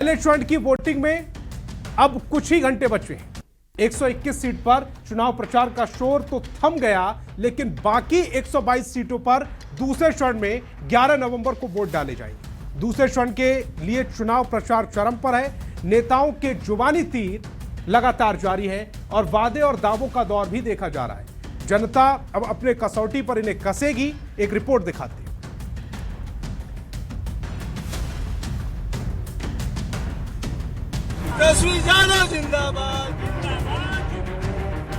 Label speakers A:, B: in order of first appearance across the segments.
A: पहले चरण की वोटिंग में अब कुछ ही घंटे बचे हैं। 121 सीट पर चुनाव प्रचार का शोर तो थम गया, लेकिन बाकी 122 सीटों पर दूसरे चरण में 11 नवंबर को वोट डाले जाएंगे। दूसरे चरण के लिए चुनाव प्रचार चरम पर है। नेताओं के जुबानी तीर लगातार जारी है और वादे और दावों का दौर भी देखा जा रहा है। जनता अब अपने कसौटी पर इन्हें कसेगी। एक रिपोर्ट दिखाते हैं।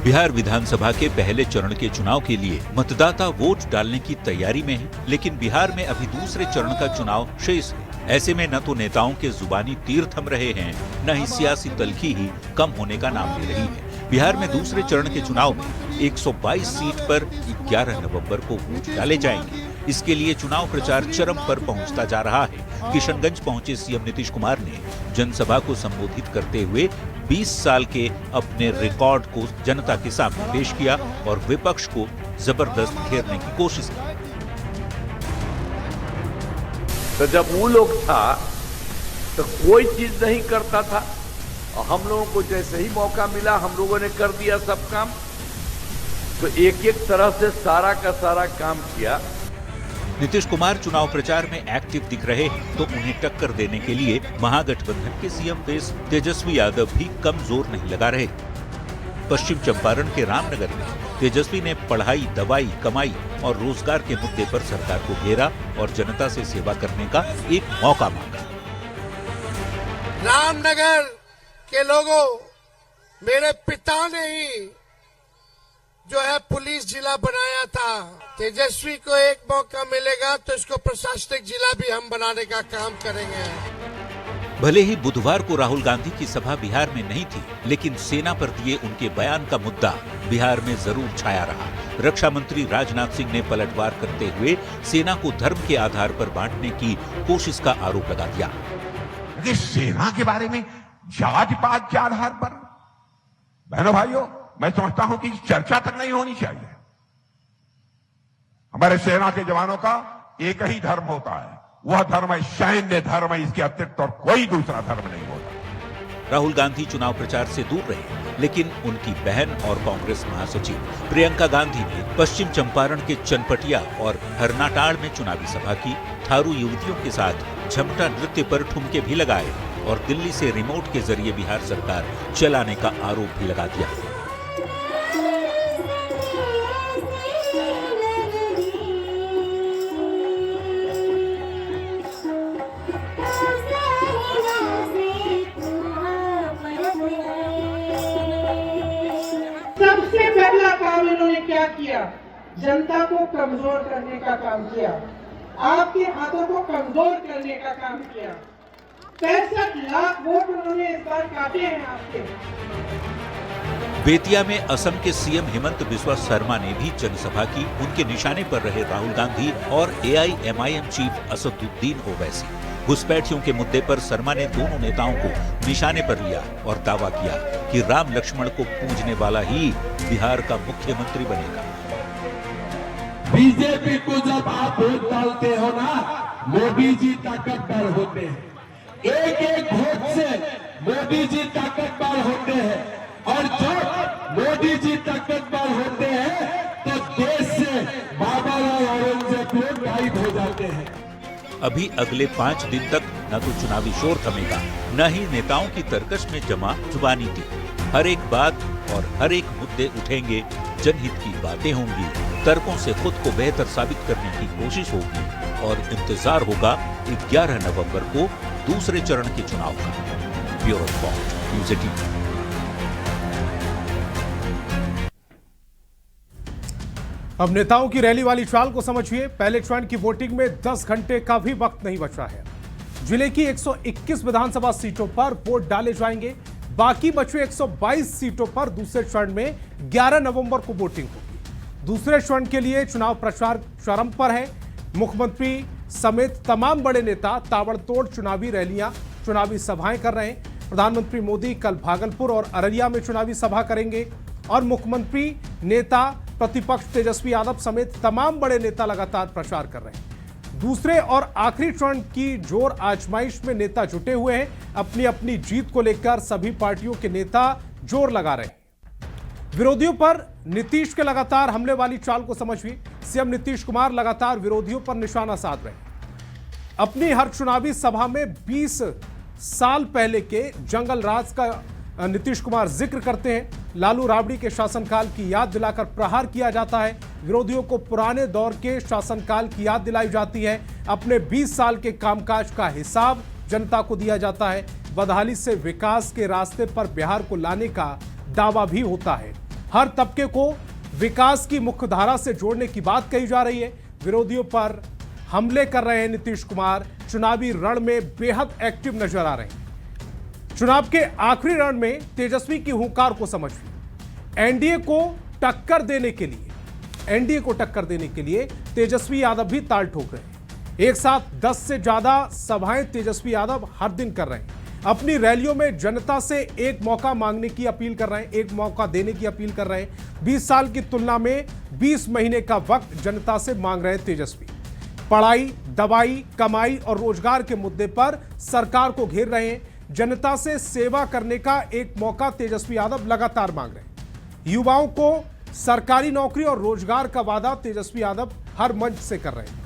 B: बिहार विधानसभा के पहले चरण के चुनाव के लिए मतदाता वोट डालने की तैयारी में है, लेकिन बिहार में अभी दूसरे चरण का चुनाव शेष है। ऐसे में न तो नेताओं के जुबानी तीर थम रहे हैं, न ही सियासी तल्खी ही कम होने का नाम ले रही है। बिहार में दूसरे चरण के चुनाव में 122 सीट पर 11 नवंबर को वोट डाले जाएंगे। इसके लिए चुनाव प्रचार चरम पर पहुंचता जा रहा है। किशनगंज पहुंचे सीएम नीतीश कुमार ने जनसभा को संबोधित करते हुए 20 साल के अपने रिकॉर्ड को जनता के सामने पेश किया और विपक्ष को जबरदस्त घेरने की कोशिश की।
C: तो जब वो लोग था तो कोई चीज नहीं करता था और हम लोगों को जैसे ही मौका मिला हम लोगों ने कर दिया सब काम। तो एक एक तरह से सारा का सारा काम किया।
B: नीतीश कुमार चुनाव प्रचार में एक्टिव दिख रहे हैं, तो उन्हें टक्कर देने के लिए महागठबंधन के सीएम फेस तेजस्वी यादव भी कम जोर नहीं लगा रहे। पश्चिम चंपारण के रामनगर में तेजस्वी ने पढ़ाई, दवाई, कमाई और रोजगार के मुद्दे पर सरकार को घेरा और जनता से सेवा करने का एक मौका मांगा।
D: रामनगर के लोगों, मेरे पिता ने ही जो है पुलिस जिला बनाया था। तेजस्वी को एक मौका मिलेगा तो इसको प्रशासनिक जिला भी हम बनाने का काम करेंगे।
B: भले ही बुधवार को राहुल गांधी की सभा बिहार में नहीं थी, लेकिन सेना पर दिए उनके बयान का मुद्दा बिहार में जरूर छाया रहा। रक्षा मंत्री राजनाथ सिंह ने पलटवार करते हुए सेना को धर्म के आधार पर बांटने की कोशिश का आरोप लगा दिया।
E: सेना के बारे में जात पात के आधार पर, बहनों भाइयों, मैं समझता हूं कि चर्चा तक नहीं होनी चाहिए। हमारे सेना के जवानों का एक ही धर्म होता है, वह धर्म है सैन्य धर्म है। इसके अतिरिक्त और कोई दूसरा धर्म नहीं होता।
B: राहुल गांधी चुनाव प्रचार से दूर रहे, लेकिन उनकी बहन और कांग्रेस महासचिव प्रियंका गांधी ने पश्चिम चंपारण के चनपटिया और हरनाटाड़ में चुनावी सभा की। थारू युवतियों के साथ झमटा नृत्य पर ठुमके भी लगाए और दिल्ली से रिमोट के जरिए बिहार सरकार चलाने का आरोप भी लगा दिया।
F: सबसे पहला काम इन्होंने क्या किया? जनता को कमजोर करने का काम किया। आपके हाथों को कमजोर करने का काम किया। 65 लाख वोट उन्होंने इस बार काटे हैं आपके।
B: बेतिया में असम के सीएम हिमंत बिस्वा शर्मा ने भी जनसभा की। उनके निशाने पर रहे राहुल गांधी और AIMIM चीफ असदुद्दीन ओवैसी। घुसपैठियों के मुद्दे पर शर्मा ने दोनों नेताओं को निशाने पर लिया और दावा किया कि राम लक्ष्मण को पूजने वाला ही बिहार का मुख्यमंत्री बनेगा।
G: बीजेपी को जब आप वोट डालते हो ना, मोदी जी ताकतवर होते हैं। एक एक वोट से मोदी जी ताकतवर होते हैं और जब मोदी जी ताकतवर होते हैं तो देश से बाबा और औरंगजेब लोग गायब हो जाते हैं।
B: अभी अगले 5 दिन तक न तो चुनावी शोर थमेगा, न ही नेताओं की तरकश में जमा जुबानी थी। हर एक बात और हर एक मुद्दे उठेंगे, जनहित की बातें होंगी, तर्कों से खुद को बेहतर साबित करने की कोशिश होगी और इंतजार होगा 11 नवंबर को दूसरे चरण के चुनाव का। Bureau report, news 18।
A: अब नेताओं की रैली वाली चाल को समझिए। पहले चरण की वोटिंग में 10 घंटे का भी वक्त नहीं बचा है। जिले की 121 विधानसभा सीटों पर वोट डाले जाएंगे। बाकी बचे 122 सीटों पर दूसरे चरण में 11 नवंबर को वोटिंग होगी। दूसरे चरण के लिए चुनाव प्रचार चरम पर है। मुख्यमंत्री समेत तमाम बड़े नेता ताबड़तोड़ चुनावी रैलियां, चुनावी सभाएं कर रहे हैं। प्रधानमंत्री मोदी कल भागलपुर और अररिया में चुनावी सभा करेंगे और मुख्यमंत्री, नेता प्रतिपक्ष तेजस्वी यादव समेत तमाम बड़े नेता लगातार प्रचार कर रहे हैं। दूसरे और आखिरी चरण की जोर आजमाइश में नेता जुटे हुए हैं। अपनी अपनी जीत को लेकर सभी पार्टियों के नेता जोर लगा रहे हैं। विरोधियों पर नीतीश के लगातार हमले वाली चाल को समझिए। सीएम नीतीश कुमार लगातार विरोधियों पर निशाना साध रहे हैं। अपनी हर चुनावी सभा में 20 साल पहले के जंगल राज का नीतीश कुमार जिक्र करते हैं। लालू राबड़ी के शासनकाल की याद दिलाकर प्रहार किया जाता है। विरोधियों को पुराने दौर के शासनकाल की याद दिलाई जाती है। अपने 20 साल के कामकाज का हिसाब जनता को दिया जाता है। बदहाली से विकास के रास्ते पर बिहार को लाने का दावा भी होता है। हर तबके को विकास की मुख्यधारा से जोड़ने की बात कही जा रही है। विरोधियों पर हमले कर रहे हैं नीतीश कुमार। चुनावी रण में बेहद एक्टिव नजर आ रहे हैं। चुनाव के आखिरी रण में तेजस्वी की हुंकार को समझिए। एनडीए को टक्कर देने के लिए तेजस्वी यादव भी ताल ठोक रहे हैं। एक साथ 10 से ज्यादा सभाएं तेजस्वी यादव हर दिन कर रहे हैं। अपनी रैलियों में जनता से एक मौका मांगने की अपील कर रहे हैं, एक मौका देने की अपील कर रहे हैं। 20 साल की तुलना में 20 महीने का वक्त जनता से मांग रहे हैं तेजस्वी। पढ़ाई, दवाई, कमाई और रोजगार के मुद्दे पर सरकार को घेर रहे हैं। जनता से सेवा करने का एक मौका तेजस्वी यादव लगातार मांग रहे हैं। युवाओं को सरकारी नौकरी और रोजगार का वादा तेजस्वी यादव हर मंच से कर रहे हैं।